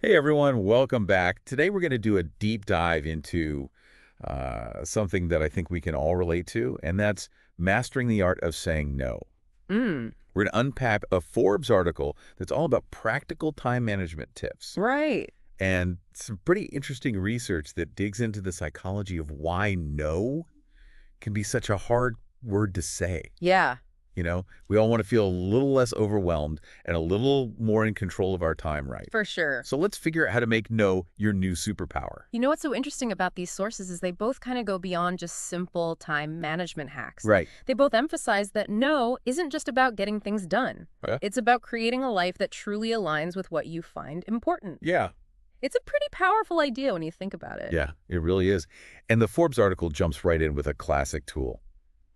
Hey everyone, welcome back. Today we're going to do a deep dive into something that I think we can all relate to, and that's mastering the art of saying no. Mm, We're going to unpack a Forbes article that's all about practical time management tips right. and some pretty interesting research that digs into the psychology of why no can be such a hard word to say. Yeah, We all want to feel a little less overwhelmed and a little more in control of our time, right? for sure. So let's figure out how to make no your new superpower. You know what's so interesting about these sources is they both kind of go beyond just simple time management hacks. Right. They both emphasize that no isn't just about getting things done. Okay. It's about creating a life that truly aligns with what you find important. Yeah. It's a pretty powerful idea when you think about it. Yeah, it really is. And the Forbes article jumps right in with a classic tool,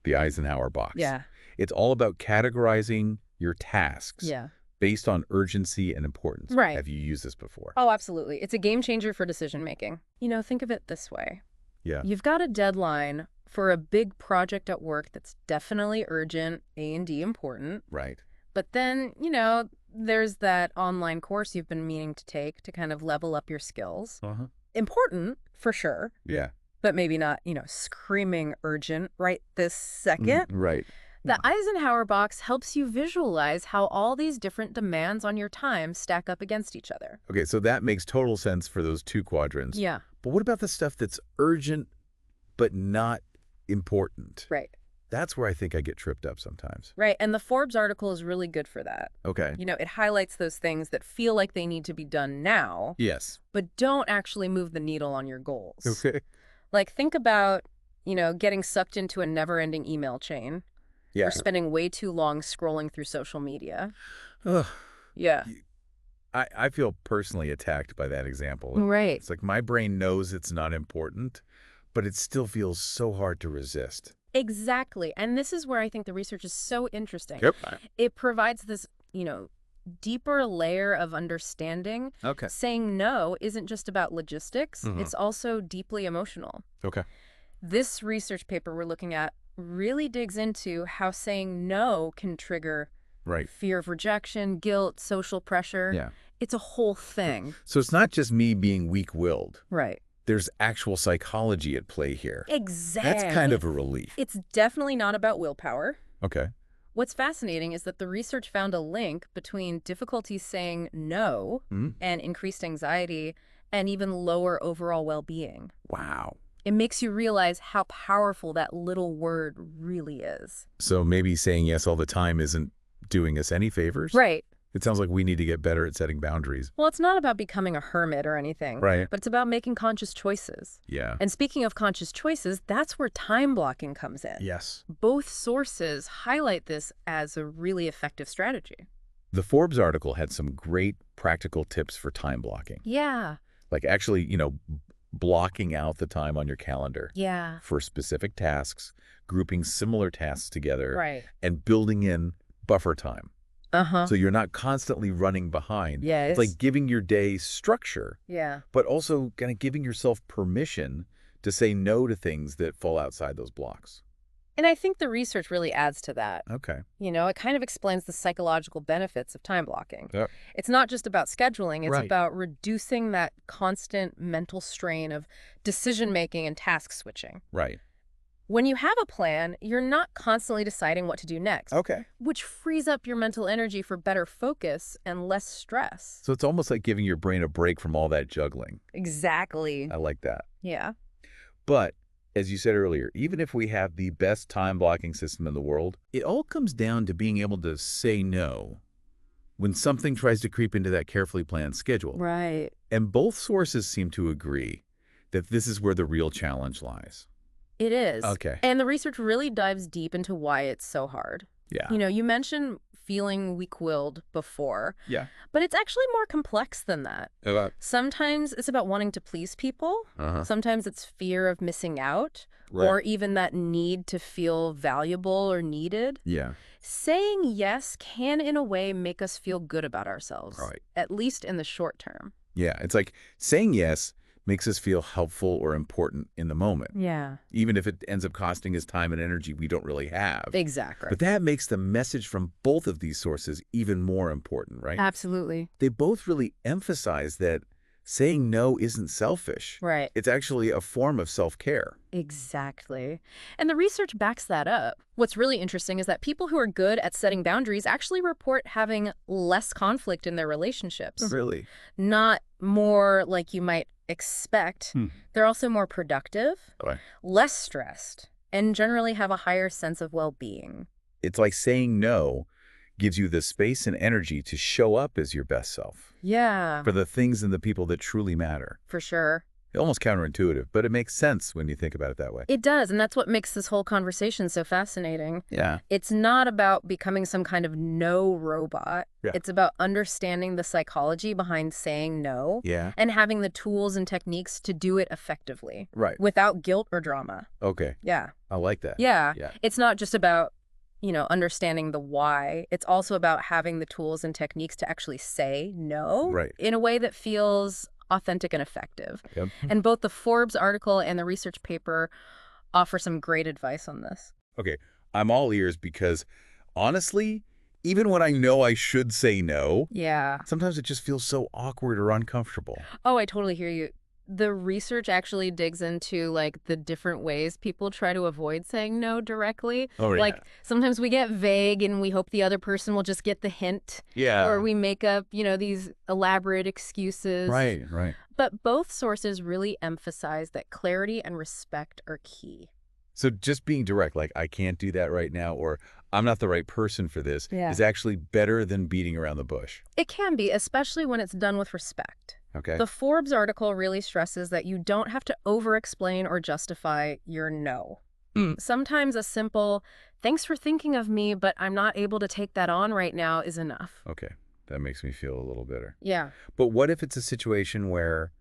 the Eisenhower box. Yeah. It's all about categorizing your tasks Yeah. based on urgency and importance. Right. Have you used this before? Oh, absolutely. It's a game changer for decision making. Think of it this way. Yeah. You've got a deadline for a big project at work that's definitely urgent, A&D important. Right. But then, there's that online course you've been meaning to take to kind of level up your skills. Uh-huh. Important, for sure, Yeah. but maybe not, screaming urgent right this second. Right. The Eisenhower box helps you visualize how all these different demands on your time stack up against each other. Okay, so that makes total sense for those two quadrants. Yeah, But what about the stuff that's urgent but not important? right. That's where I think I get tripped up sometimes. Right, and the Forbes article is really good for that. Okay. It highlights those things that feel like they need to be done now, Yes. but don't actually move the needle on your goals. Okay. Like, think about, getting sucked into a never-ending email chain Yeah. or spending way too long scrolling through social media. Ugh. Yeah. I feel personally attacked by that example. Right. It's like my brain knows it's not important, but it still feels so hard to resist. Exactly. And this is where I think the research is so interesting. Yep. It provides this, deeper layer of understanding. Okay. Saying no isn't just about logistics. Mhm. It's also deeply emotional. Okay. This research paper we're looking at really digs into how saying no can trigger Right. fear of rejection, guilt, social pressure. Yeah. It's a whole thing. So it's not just me being weak-willed. Right. There's actual psychology at play here. Exactly. That's kind of a relief. It's definitely not about willpower. Okay. What's fascinating is that the research found a link between difficulty saying no Mhm. and increased anxiety and even lower overall well-being. Wow. It makes you realize how powerful that little word really is. So maybe saying yes all the time isn't doing us any favors? Right. It sounds like we need to get better at setting boundaries. Well, it's not about becoming a hermit or anything. Right. But it's about making conscious choices. Yeah. And speaking of conscious choices, that's where time blocking comes in. Yes. Both sources highlight this as a really effective strategy. The Forbes article had some great practical tips for time blocking. Yeah. Like actually, blocking out the time on your calendar Yeah. for specific tasks, grouping similar tasks together, Right. and building in buffer time. Uh-huh. So you're not constantly running behind. Yes. It's like giving your day structure, Yeah. but also kind of giving yourself permission to say no to things that fall outside those blocks. And I think the research really adds to that. Okay. It kind of explains the psychological benefits of time blocking. Yep. It's not just about scheduling, it's Right. about reducing that constant mental strain of decision-making and task switching. Right. When you have a plan, you're not constantly deciding what to do next, Okay. which frees up your mental energy for better focus and less stress. So it's almost like giving your brain a break from all that juggling. Exactly. I like that. Yeah. But as you said earlier, even if we have the best time blocking system in the world, it all comes down to being able to say no when something tries to creep into that carefully planned schedule. Right. And both sources seem to agree that this is where the real challenge lies. It is. Okay. And the research really dives deep into why it's so hard. Yeah. You mentioned feeling weak-willed before, Yeah. but it's actually more complex than that. Uh-huh. Sometimes it's about wanting to please people. Sometimes it's fear of missing out, Right. or even that need to feel valuable or needed. Yeah. Saying yes can, in a way, make us feel good about ourselves, Right. at least in the short term. Yeah. It's like saying yes makes us feel helpful or important in the moment, Yeah. even if it ends up costing us time and energy we don't really have. Exactly. But that makes the message from both of these sources even more important, right? Absolutely. They both really emphasize that saying no isn't selfish. Right. It's actually a form of self-care. Exactly. And the research backs that up. What's really interesting is that people who are good at setting boundaries actually report having less conflict in their relationships. Really? Not more like you might expect. Hmm. They're also more productive, Okay. less stressed, and generally have a higher sense of well-being. It's like saying no gives you the space and energy to show up as your best self Yeah, for the things and the people that truly matter. for sure. Almost counterintuitive, but it makes sense when you think about it that way. It does, and that's what makes this whole conversation so fascinating. Yeah. It's not about becoming some kind of no robot. Yeah. It's about understanding the psychology behind saying no Yeah. and having the tools and techniques to do it effectively Right. without guilt or drama. Okay. Yeah. I like that. Yeah. Yeah. It's not just about, understanding the why. It's also about having the tools and techniques to actually say no Right. in a way that feels authentic and effective. Yep. And both the Forbes article and the research paper offer some great advice on this. Okay. I'm all ears because honestly, even when I know I should say no, Yeah. sometimes it just feels so awkward or uncomfortable. Oh, I totally hear you. The research actually digs into the different ways people try to avoid saying no directly. Oh, yeah. Sometimes we get vague and we hope the other person will just get the hint. Yeah. Or we make up, these elaborate excuses. Right. But both sources really emphasize that clarity and respect are key. So just being direct, like, I can't do that right now, or I'm not the right person for this, Yeah. is actually better than beating around the bush. It can be, especially when it's done with respect. Okay. The Forbes article really stresses that you don't have to over-explain or justify your no. Sometimes a simple, thanks for thinking of me, but I'm not able to take that on right now is enough. Okay. That makes me feel a little better. Yeah, But what if it's a situation where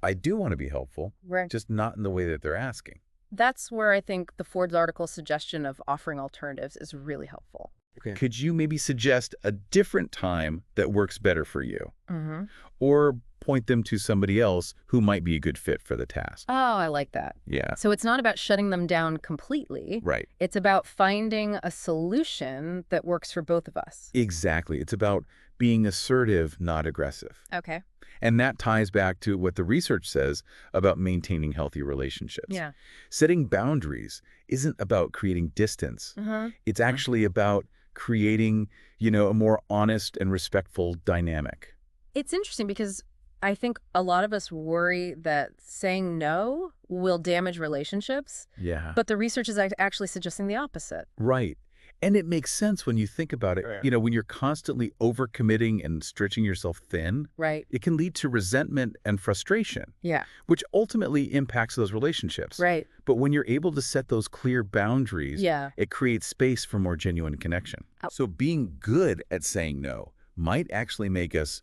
I do want to be helpful, right. just not in the way that they're asking? That's where I think the Forbes article's suggestion of offering alternatives is really helpful. Okay. Could you maybe suggest a different time that works better for you? Mm-hmm. Or point them to somebody else who might be a good fit for the task? Oh, I like that. Yeah. So it's not about shutting them down completely. Right. It's about finding a solution that works for both of us. Exactly. It's about being assertive, not aggressive. Okay. And that ties back to what the research says about maintaining healthy relationships. Yeah. Setting boundaries isn't about creating distance. Uh-huh. It's actually about creating, a more honest and respectful dynamic. It's interesting because I think a lot of us worry that saying no will damage relationships, Yeah. but the research is actually suggesting the opposite. Right. And it makes sense when you think about it. Yeah. When you're constantly overcommitting and stretching yourself thin, Right. it can lead to resentment and frustration, Yeah. which ultimately impacts those relationships. Right. But when you're able to set those clear boundaries, Yeah. it creates space for more genuine connection. Oh. So being good at saying no might actually make us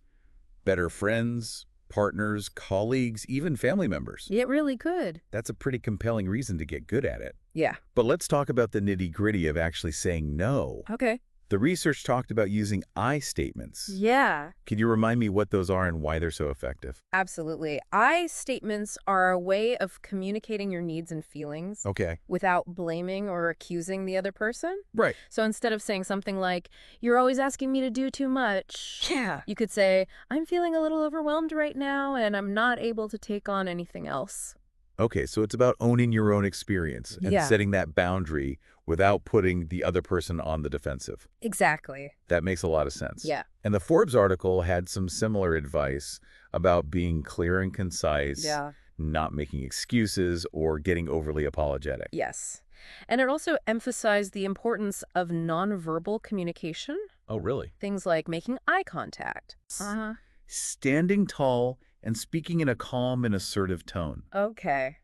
better friends, partners, colleagues, even family members. It really could. That's a pretty compelling reason to get good at it. Yeah. But let's talk about the nitty-gritty of actually saying no. Okay. The research talked about using I statements. Yeah. Can you remind me what those are and why they're so effective? Absolutely. I statements are a way of communicating your needs and feelings Okay. without blaming or accusing the other person. Right. So instead of saying something like, you're always asking me to do too much, Yeah. you could say, I'm feeling a little overwhelmed right now and I'm not able to take on anything else. Okay, so it's about owning your own experience and Yeah. setting that boundary without putting the other person on the defensive. Exactly. That makes a lot of sense. Yeah. And the Forbes article had some similar advice about being clear and concise, Yeah. not making excuses, or getting overly apologetic. Yes. And it also emphasized the importance of nonverbal communication. Oh, really? Things like making eye contact. Uh-huh. Standing tall and speaking in a calm and assertive tone. Okay.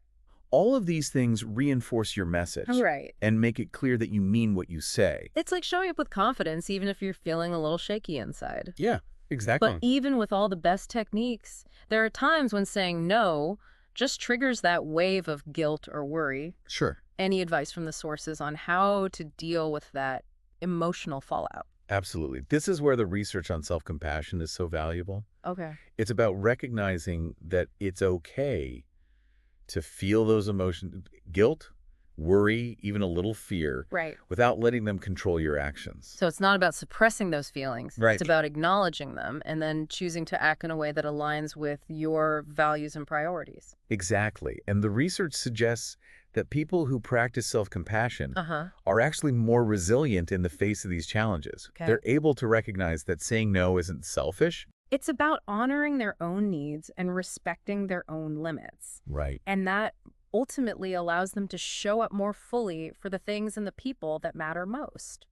All of these things reinforce your message Right. and make it clear that you mean what you say. It's like showing up with confidence even if you're feeling a little shaky inside. Yeah, exactly. But even with all the best techniques, there are times when saying no just triggers that wave of guilt or worry. Sure. Any advice from the sources on how to deal with that emotional fallout? Absolutely. This is where the research on self-compassion is so valuable. Okay. It's about recognizing that it's okay to feel those emotions, guilt, worry, even a little fear, Right. without letting them control your actions. So it's not about suppressing those feelings. Right. It's about acknowledging them and then choosing to act in a way that aligns with your values and priorities. Exactly. And the research suggests that people who practice self-compassion Uh-huh. are actually more resilient in the face of these challenges. Okay. They're able to recognize that saying no isn't selfish. It's about honoring their own needs and respecting their own limits. Right. And that ultimately allows them to show up more fully for the things and the people that matter most.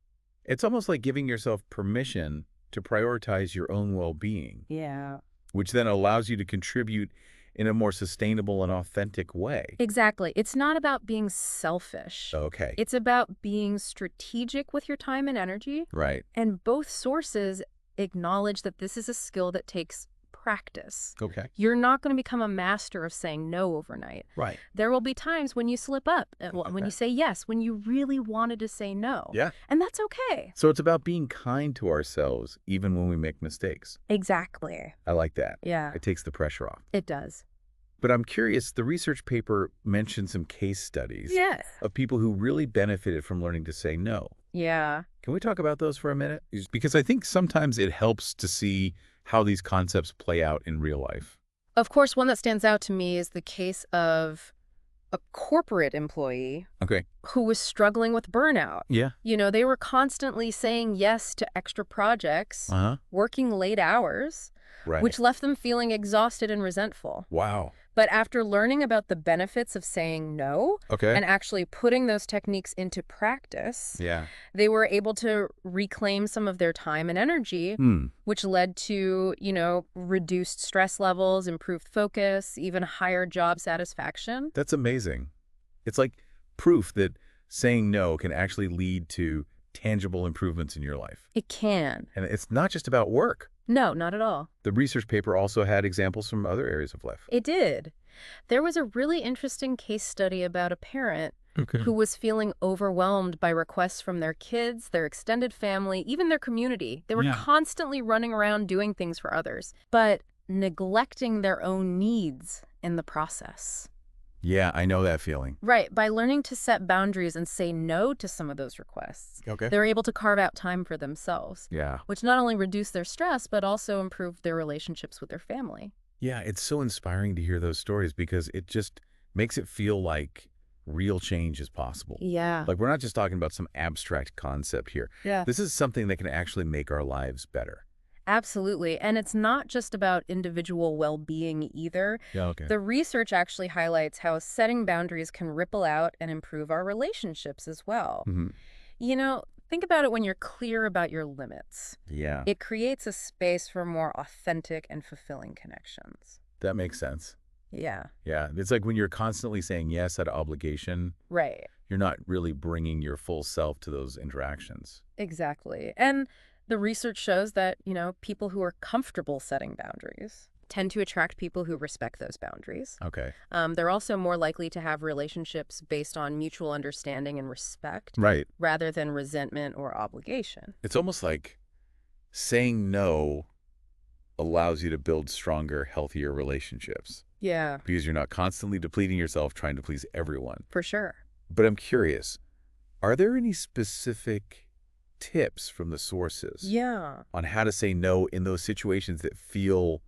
It's almost like giving yourself permission to prioritize your own well-being, Yeah. which then allows you to contribute in a more sustainable and authentic way. Exactly. It's not about being selfish. Okay. It's about being strategic with your time and energy. Right. And both sources acknowledge that this is a skill that takes practice. Okay. You're not going to become a master of saying no overnight. Right. There will be times when you slip up, when Okay. you say yes, when you really wanted to say no. Yeah. And that's okay. So it's about being kind to ourselves even when we make mistakes. Exactly. I like that. Yeah, It takes the pressure off. it does. But I'm curious, the research paper mentioned some case studies Yes. of people who really benefited from learning to say no. Yeah. Can we talk about those for a minute? Because I think sometimes it helps to see how these concepts play out in real life. Of course, one that stands out to me is the case of a corporate employee Okay. who was struggling with burnout. Yeah. You know, they were constantly saying yes to extra projects, Uh-huh. working late hours, Right. which left them feeling exhausted and resentful. Wow. But after learning about the benefits of saying no Okay. and actually putting those techniques into practice, Yeah. they were able to reclaim some of their time and energy, which led to, reduced stress levels, improved focus, even higher job satisfaction. That's amazing. It's like proof that saying no can actually lead to tangible improvements in your life. It can. And it's not just about work. No, not at all. The research paper also had examples from other areas of life. It did. There was a really interesting case study about a parent who was feeling overwhelmed by requests from their kids, their extended family, even their community. They were Yeah. constantly running around doing things for others, but neglecting their own needs in the process. Yeah, I know that feeling. Right. By learning to set boundaries and say no to some of those requests, Okay. they're able to carve out time for themselves, Yeah. which not only reduced their stress, but also improved their relationships with their family. Yeah, it's so inspiring to hear those stories because it just makes it feel like real change is possible. Yeah. Like we're not just talking about some abstract concept here. Yeah. This is something that can actually make our lives better. Absolutely. And it's not just about individual well-being either. Yeah, okay. The research actually highlights how setting boundaries can ripple out and improve our relationships as well. Think about it when you're clear about your limits. Yeah, It creates a space for more authentic and fulfilling connections. that makes sense. Yeah, Yeah, it's like when you're constantly saying yes out of obligation, right. you're not really bringing your full self to those interactions. Exactly. And the research shows that, people who are comfortable setting boundaries tend to attract people who respect those boundaries. Okay. They're also more likely to have relationships based on mutual understanding and respect Right. rather than resentment or obligation. It's almost like saying no allows you to build stronger, healthier relationships Yeah, because you're not constantly depleting yourself trying to please everyone. for sure. But I'm curious, are there any specific tips from the sources Yeah. on how to say no in those situations that feel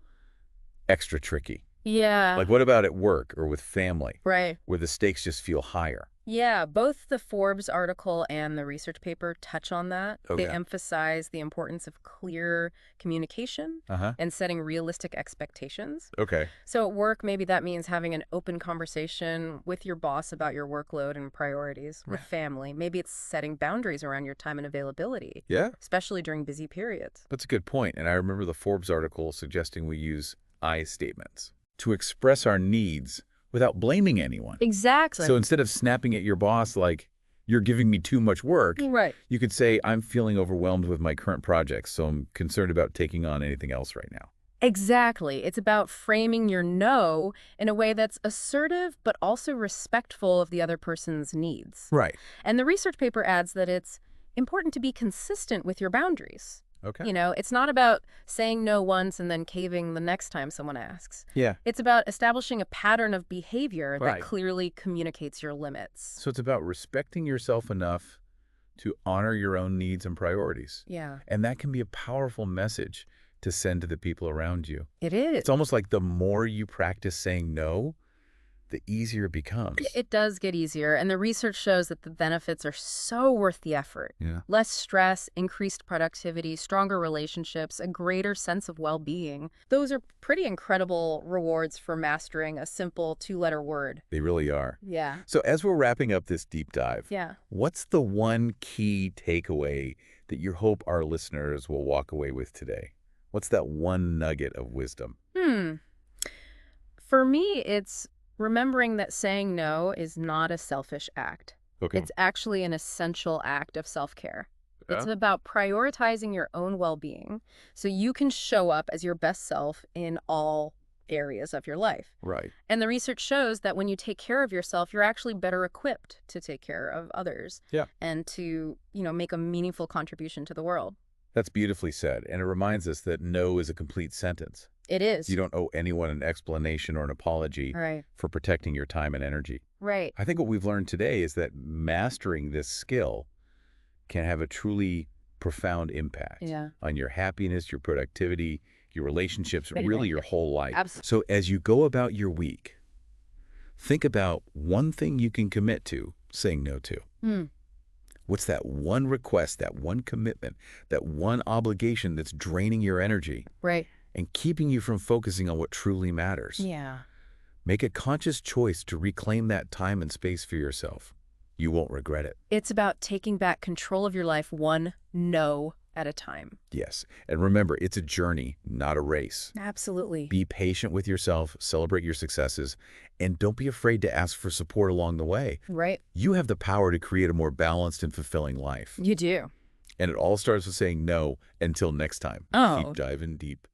extra tricky? Yeah. Like what about at work or with family Right. where the stakes just feel higher? Yeah, both the Forbes article and the research paper touch on that. Okay. They emphasize the importance of clear communication Uh-huh. and setting realistic expectations. Okay. So at work, maybe that means having an open conversation with your boss about your workload and priorities. With Right. family, maybe it's setting boundaries around your time and availability, Yeah, especially during busy periods. that's a good point. And I remember the Forbes article suggesting we use I statements to express our needs without blaming anyone. Exactly. So instead of snapping at your boss like, you're giving me too much work, Right. you could say, I'm feeling overwhelmed with my current projects, so I'm concerned about taking on anything else right now. Exactly. It's about framing your no in a way that's assertive but also respectful of the other person's needs. Right. And the research paper adds that it's important to be consistent with your boundaries. Okay. It's not about saying no once and then caving the next time someone asks. Yeah. It's about establishing a pattern of behavior that Right. clearly communicates your limits. So it's about respecting yourself enough to honor your own needs and priorities. Yeah, And that can be a powerful message to send to the people around you. it is. It's almost like the more you practice saying no, the easier it becomes. It does get easier, and the research shows that the benefits are so worth the effort. Yeah. Less stress, increased productivity, stronger relationships, a greater sense of well-being. Those are pretty incredible rewards for mastering a simple two-letter word. They really are. Yeah. So as we're wrapping up this deep dive, Yeah. what's the one key takeaway that you hope our listeners will walk away with today? What's that one nugget of wisdom? Hmm. For me, it's remembering that saying no is not a selfish act. Okay. It's actually an essential act of self-care. It's Yeah. about prioritizing your own well-being so you can show up as your best self in all areas of your life. Right. And the research shows that when you take care of yourself, you're actually better equipped to take care of others Yeah. and to, make a meaningful contribution to the world. That's beautifully said. And it reminds us that no is a complete sentence. It is. You don't owe anyone an explanation or an apology Right. for protecting your time and energy. Right. I think what we've learned today is that mastering this skill can have a truly profound impact Yeah. on your happiness, your productivity, your relationships, really your whole life. Absolutely. So as you go about your week, think about one thing you can commit to saying no to. Hmm. What's that one request, that one commitment, that one obligation that's draining your energy Right. and keeping you from focusing on what truly matters? Yeah. Make a conscious choice to reclaim that time and space for yourself. You won't regret it. It's about taking back control of your life one no at a time. Yes. And remember, it's a journey, not a race. Absolutely. Be patient with yourself, celebrate your successes, and don't be afraid to ask for support along the way. Right. You have the power to create a more balanced and fulfilling life. You do. And it all starts with saying no until next time. Oh. Keep diving deep.